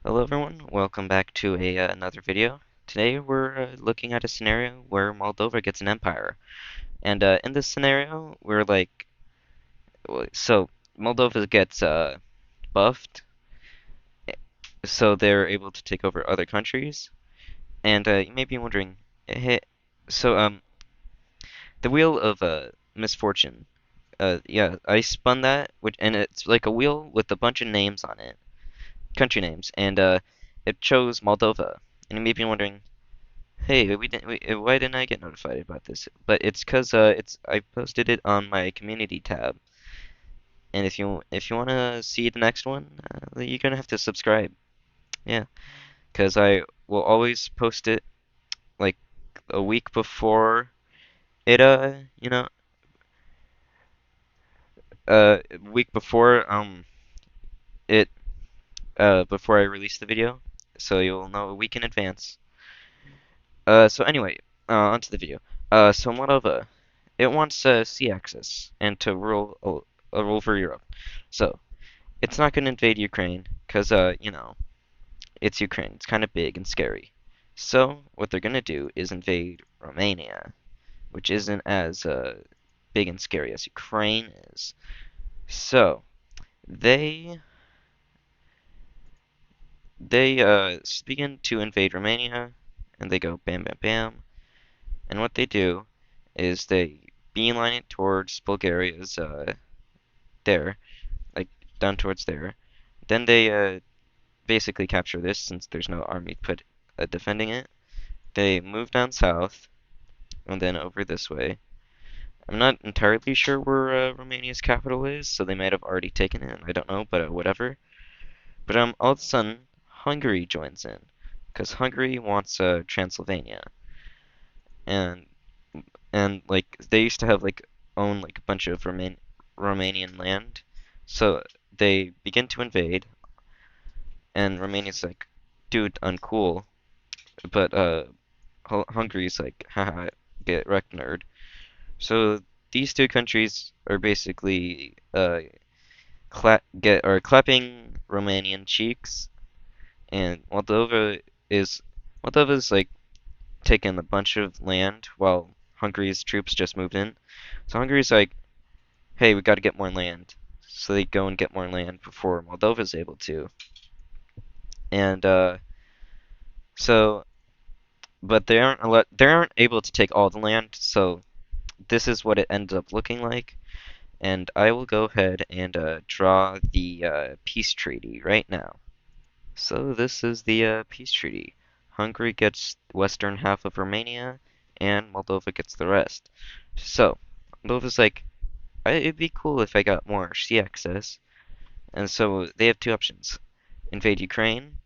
Hello everyone, welcome back to another video. Today we're looking at a scenario where Moldova gets an empire. And in this scenario, we're like, so Moldova gets buffed, eh, so they're able to take over other countries. And you may be wondering, hey, so the wheel of misfortune, yeah, I spun that, and it's like a wheel with a bunch of names on it, country names, and it chose Moldova. And you may be wondering, hey, why didn't I get notified about this? But it's 'cause I posted it on my community tab, and if you wanna see the next one, you're gonna have to subscribe. Yeah, 'cause I will always post it like a week before it a week before it before I release the video, so you'll know a week in advance. So anyway, onto the video. So Moldova, it wants sea access and to rule over Europe. So it's not going to invade Ukraine because it's Ukraine. It's kind of big and scary. So what they're going to do is invade Romania, which isn't as big and scary as Ukraine is. So they they begin to invade Romania, and they go bam bam bam. And what they do is they beeline it towards Bulgaria's there, like down towards there. Then they basically capture this since there's no army put defending it. They move down south and then over this way. I'm not entirely sure where Romania's capital is, so they might have already taken it. I don't know, but whatever. But all of a sudden, Hungary joins in because Hungary wants Transylvania, and like they used to have like own like a bunch of Romanian land, so they begin to invade, and Romania's like, dude, uncool, but Hungary's like, haha, get wrecked, nerd. So these two countries are basically clapping Romanian cheeks, and is Moldova's like taking a bunch of land while Hungary's troops just moved in. So Hungary's like, hey, we got to get more land. So they go and get more land before Moldova's able to. And so, but they aren't able to take all the land. So this is what it ends up looking like. And I will go ahead and draw the peace treaty right now. So this is the peace treaty. Hungary gets western half of Romania, and Moldova gets the rest. So Moldova's like, it'd be cool if I got more sea access. And so they have two options: invade Ukraine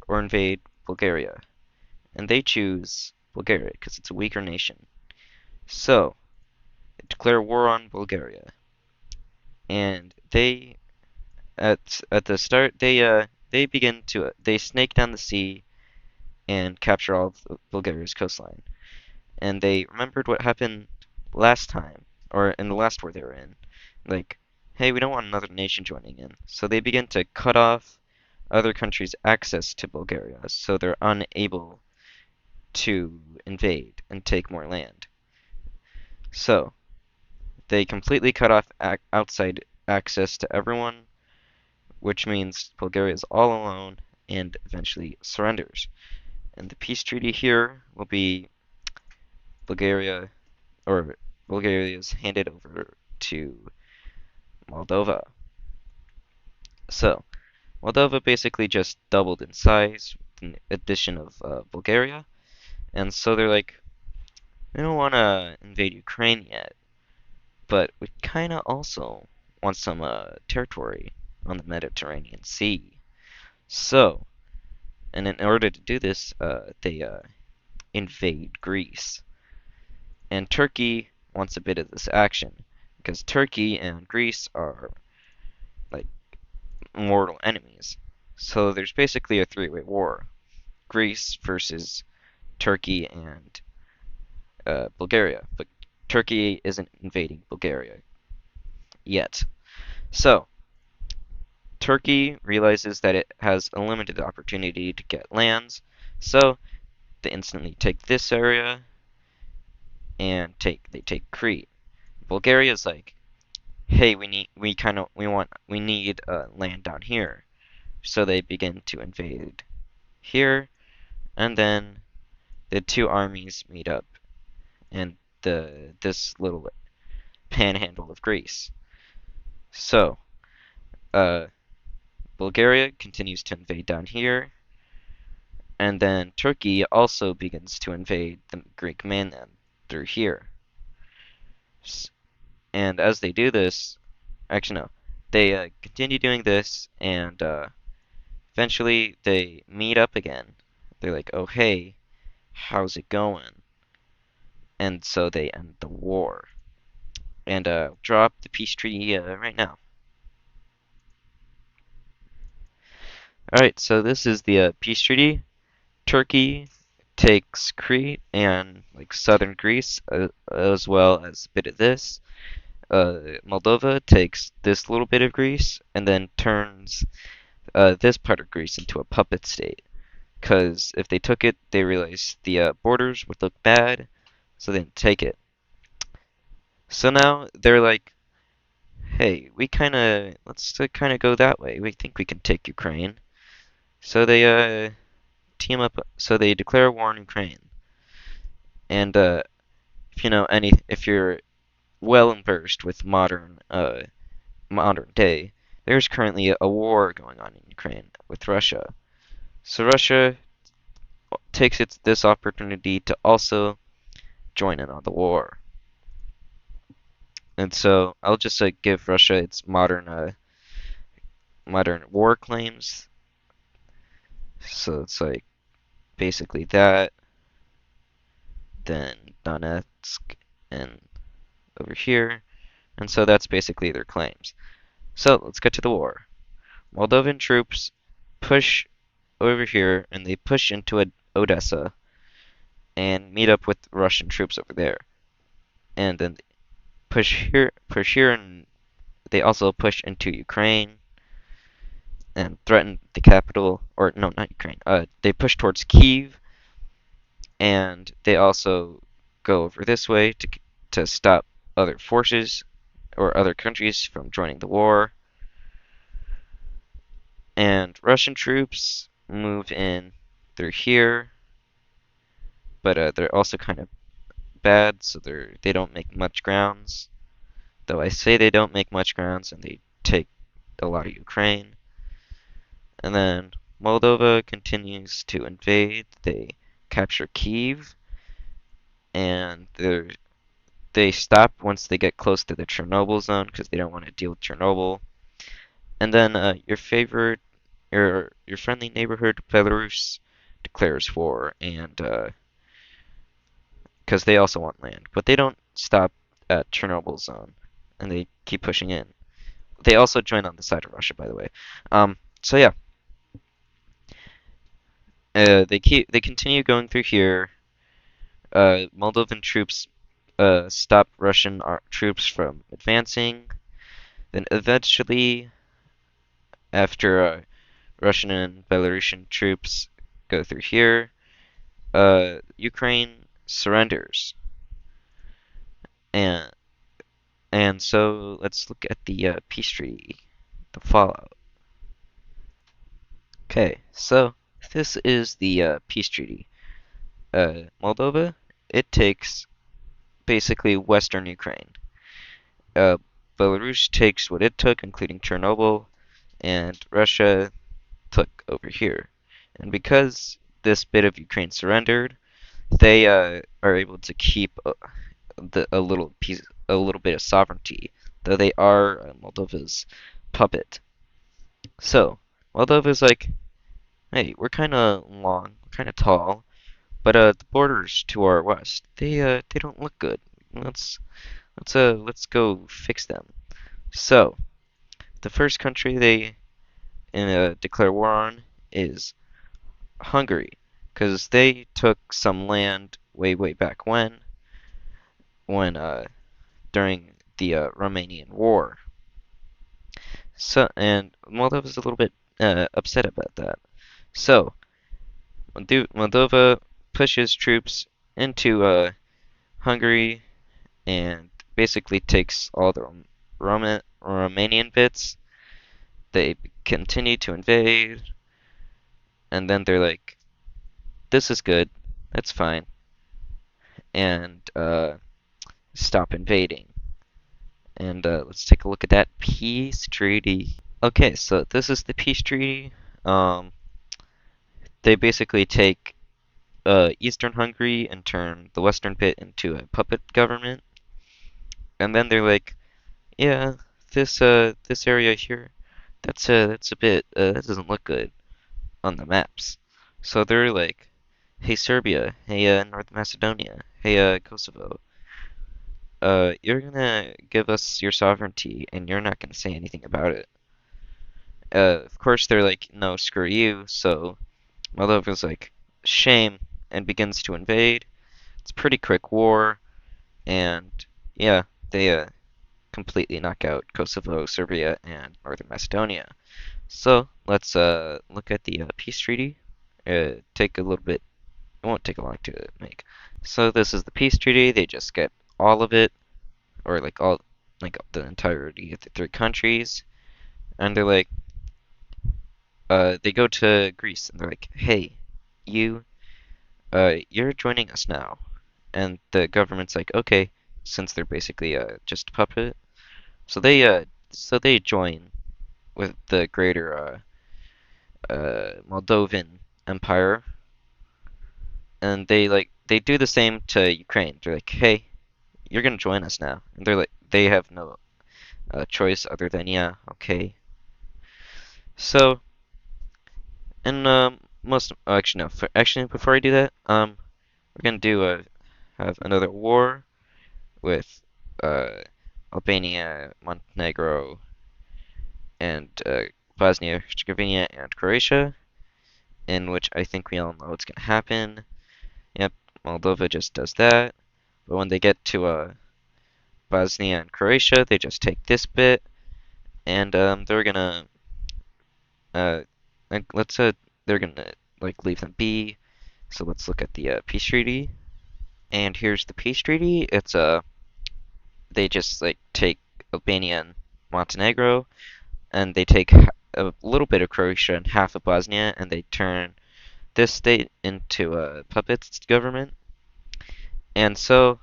or invade Bulgaria. And they choose Bulgaria because it's a weaker nation. So they declare war on Bulgaria. And at the start they begin to they snake down the sea and capture all of Bulgaria's coastline. And they remembered what happened last time, or in the last war they were in. Like, hey, we don't want another nation joining in. So they begin to cut off other countries' access to Bulgaria, so they're unable to invade and take more land. So they completely cut off outside access to everyone, which means Bulgaria is all alone and eventually surrenders. And the peace treaty here will be Bulgaria, or Bulgaria is handed over to Moldova. So Moldova basically just doubled in size with the addition of Bulgaria, and so they're like, we don't want to invade Ukraine yet, but we kind of also want some territory on the Mediterranean Sea. So, and in order to do this, they invade Greece. And Turkey wants a bit of this action because Turkey and Greece are like mortal enemies. So there's basically a three-way war: Greece versus Turkey and Bulgaria. But Turkey isn't invading Bulgaria yet. So Turkey realizes that it has a limited opportunity to get lands, so they instantly take this area and they take Crete. Bulgaria's like, hey, we need land down here, so they begin to invade here, and then the two armies meet up in this little panhandle of Greece. So, uh, Bulgaria continues to invade down here, and then Turkey also begins to invade the Greek mainland through here. And as they do this, actually no, they continue doing this, and eventually they meet up again. They're like, oh hey, how's it going? And so they end the war and drop the peace treaty right now. All right, so this is the peace treaty. Turkey takes Crete and like southern Greece, as well as a bit of this. Moldova takes this little bit of Greece and then turns this part of Greece into a puppet state. Because if they took it, they realized the borders would look bad, so they didn't take it. So now they're like, hey, let's kind of go that way. We think we can take Ukraine. So they team up. So they declare war on Ukraine. And if you're well versed with modern day, there's currently a war going on in Ukraine with Russia. So Russia takes this opportunity to also join in on the war. And so I'll just give Russia its modern war claims. So it's like basically that, then Donetsk and over here. And so that's basically their claims. So let's get to the war. Moldovan troops push over here and they push into Odessa and meet up with Russian troops over there. And then push here, and they also push into Ukraine and threaten the capital, or no, not Ukraine. They push towards Kiev, and they also go over this way to stop other forces or other countries from joining the war. And Russian troops move in through here, but they're also kind of bad, so they don't make much grounds. Though I say they don't make much grounds, and they take a lot of Ukraine. And then Moldova continues to invade. They capture Kiev, and they stop once they get close to the Chernobyl zone because they don't want to deal with Chernobyl. And then your friendly neighborhood Belarus declares war, and because they also want land, but they don't stop at Chernobyl zone, and they keep pushing in. They also join on the side of Russia, by the way. So yeah, they continue going through here. Moldovan troops stop Russian troops from advancing. Then eventually, after Russian and Belarusian troops go through here, Ukraine surrenders. And and so let's look at the peace treaty, the fallout. Okay, so this is the peace treaty. Moldova, it takes basically western Ukraine. Uh, Belarus takes what it took, including Chernobyl, and Russia took over here. And because this bit of Ukraine surrendered, they are able to keep a little bit of sovereignty, though they are Moldova's puppet. So Moldova's like, hey, we're kind of long, we're kind of tall, but the borders to our west, they don't look good. Let's go fix them. So the first country they declare war on is Hungary, because they took some land way back when during the Romanian War. So, and Moldova's a little bit upset about that. So, Moldova pushes troops into Hungary and basically takes all the Romanian bits. They continue to invade, and then they're like, "This is good, that's fine," and stop invading. And let's take a look at that peace treaty. Okay, so this is the peace treaty. Um, they basically take Eastern Hungary and turn the Western bit into a puppet government. And then they're like, yeah, this area here, that's a bit that doesn't look good on the maps. So they're like, hey Serbia, hey North Macedonia, hey Kosovo, you're gonna give us your sovereignty and you're not gonna say anything about it. Of course they're like, no, screw you. So Moldova's like, shame, and begins to invade. It's a pretty quick war, and yeah, they completely knock out Kosovo, Serbia, and Northern Macedonia. So let's look at the peace treaty. Take a little bit. It won't take long to make. So this is the peace treaty. They just get all of it, or like the entirety of the three countries, and they're like, they go to Greece and they're like, hey, you, you're joining us now, and the government's like, okay, since they're basically just a puppet, so they join with the greater Moldovan Empire, and they do the same to Ukraine. They're like, "Hey, you're gonna join us now," and they're like, they have no choice other than yeah, okay. So, and most actually no, actually before I do that, we're gonna do have another war with uh Albania, Montenegro, and Bosnia Herzegovina and Croatia, in which I think we all know what's gonna happen. Yep, Moldova just does that. But when they get to Bosnia and Croatia, they just take this bit and they're gonna uh, let's they're gonna like leave them be. So let's look at the peace treaty. And here's the peace treaty. It's they just like take Albania and Montenegro, and they take a little bit of Croatia and half of Bosnia, and they turn this state into a puppet government. And so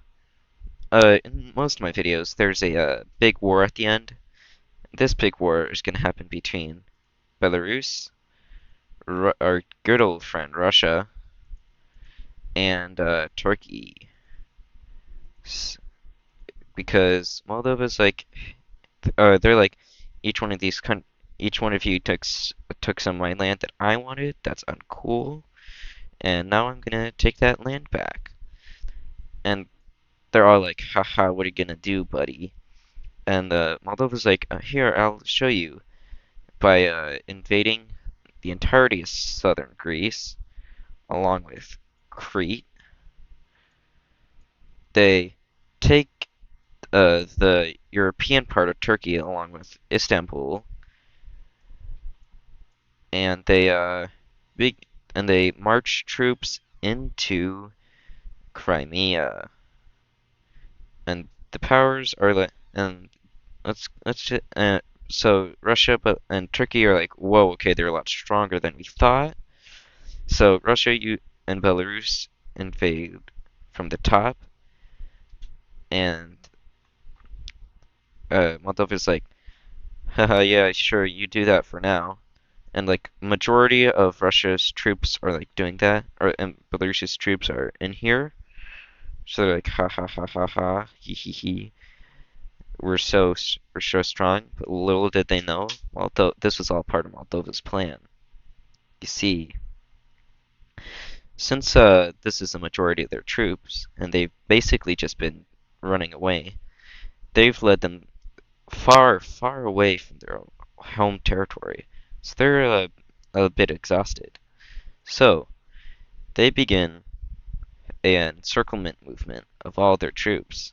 in most of my videos, there's a big war at the end. This big war is going to happen between Belarus, our good old friend Russia, and Turkey. Because Moldova's like, they're like, each one of each one of you took some of my land that I wanted. That's uncool, and now I'm gonna take that land back. And they're all like, haha, what are you gonna do, buddy? And Moldova's like, here, I'll show you. By invading the entirety of southern Greece, along with Crete. They take the European part of Turkey, along with Istanbul, and big and they march troops into Crimea. And the powers are like, and let's just, so Russia and Turkey are like, whoa, okay, they're a lot stronger than we thought. So Russia, you and Belarus invade from the top, and Moldova's like, haha, yeah, sure, you do that for now. And like majority of Russia's troops are like doing that, and Belarus's troops are in here. So they're like, ha ha ha ha ha, hee hee hee. We're so strong, but little did they know, this was all part of Moldova's plan. You see, since this is the majority of their troops, and they've basically just been running away, they've led them far, far away from their home territory. So they're a bit exhausted. So they begin an encirclement movement of all their troops,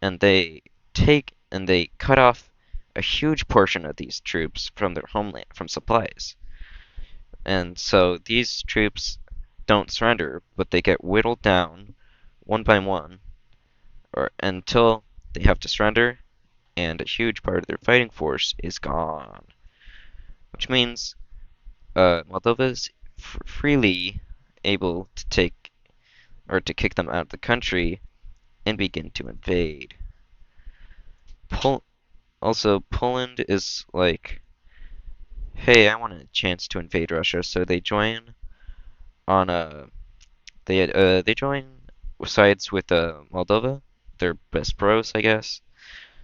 and they cut off a huge portion of these troops from their homeland, from supplies. And so these troops don't surrender, but they get whittled down one by one, or until they have to surrender, and a huge part of their fighting force is gone. Which means Moldova is freely able to take or to kick them out of the country and begin to invade. Pol Also, Poland is like, hey, I want a chance to invade Russia, so they join on a they join sides with Moldova. They're best bros, I guess.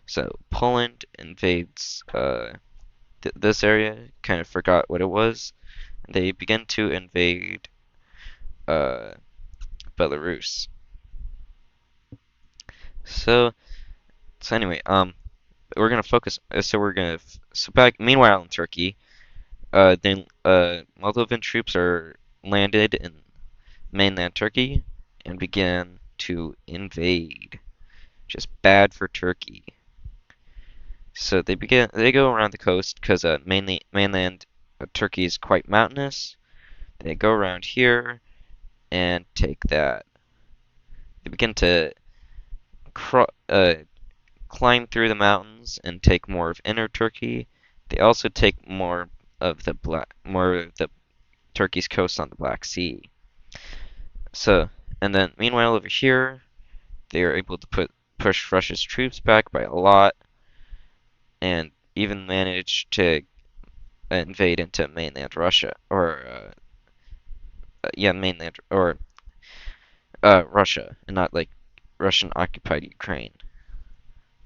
So Poland invades this area, kind of forgot what it was. They begin to invade uh, Belarus. So anyway, we're gonna focus. So we're gonna so back. Meanwhile, in Turkey, then Moldovan troops are landed in mainland Turkey and began to invade. Just bad for Turkey. So they go around the coast because mainly mainland Turkey is quite mountainous. They go around here and take that. They begin to climb through the mountains and take more of inner Turkey. They also take more of the Turkey's coast on the Black Sea. So, and then meanwhile over here, they are able to push Russia's troops back by a lot, and even manage to invade into mainland Russia, or yeah, mainland or Russia, and not like Russian occupied Ukraine.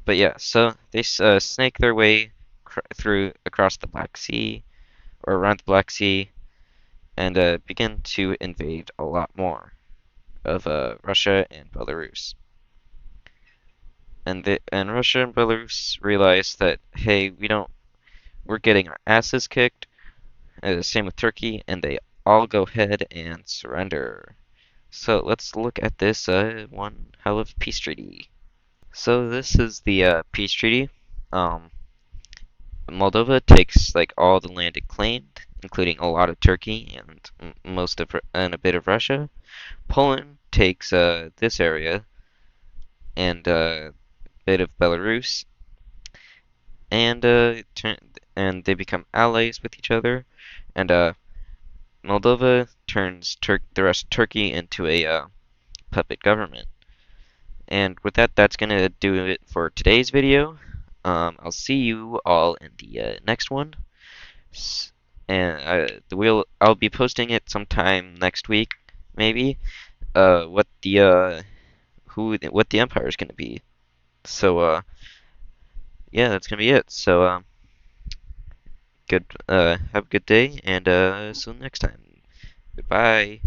But yeah, so they snake their way through across the Black Sea or around the Black Sea and begin to invade a lot more of Russia and Belarus. And Russia and Belarus realize that hey, we're getting our asses kicked. Same with Turkey, and they all go ahead and surrender. So let's look at this one hell of peace treaty. So this is the peace treaty. Um, Moldova takes like all the land it claimed, including a lot of Turkey and most of and a bit of Russia. Poland takes this area and a bit of Belarus, and and they become allies with each other. And Moldova turns the rest of Turkey into a puppet government. And with that, that's gonna do it for today's video. I'll see you all in the next one. And I'll be posting it sometime next week, maybe. What the what the empire is gonna be. So yeah, that's gonna be it. So good have a good day, and see you next time. Goodbye.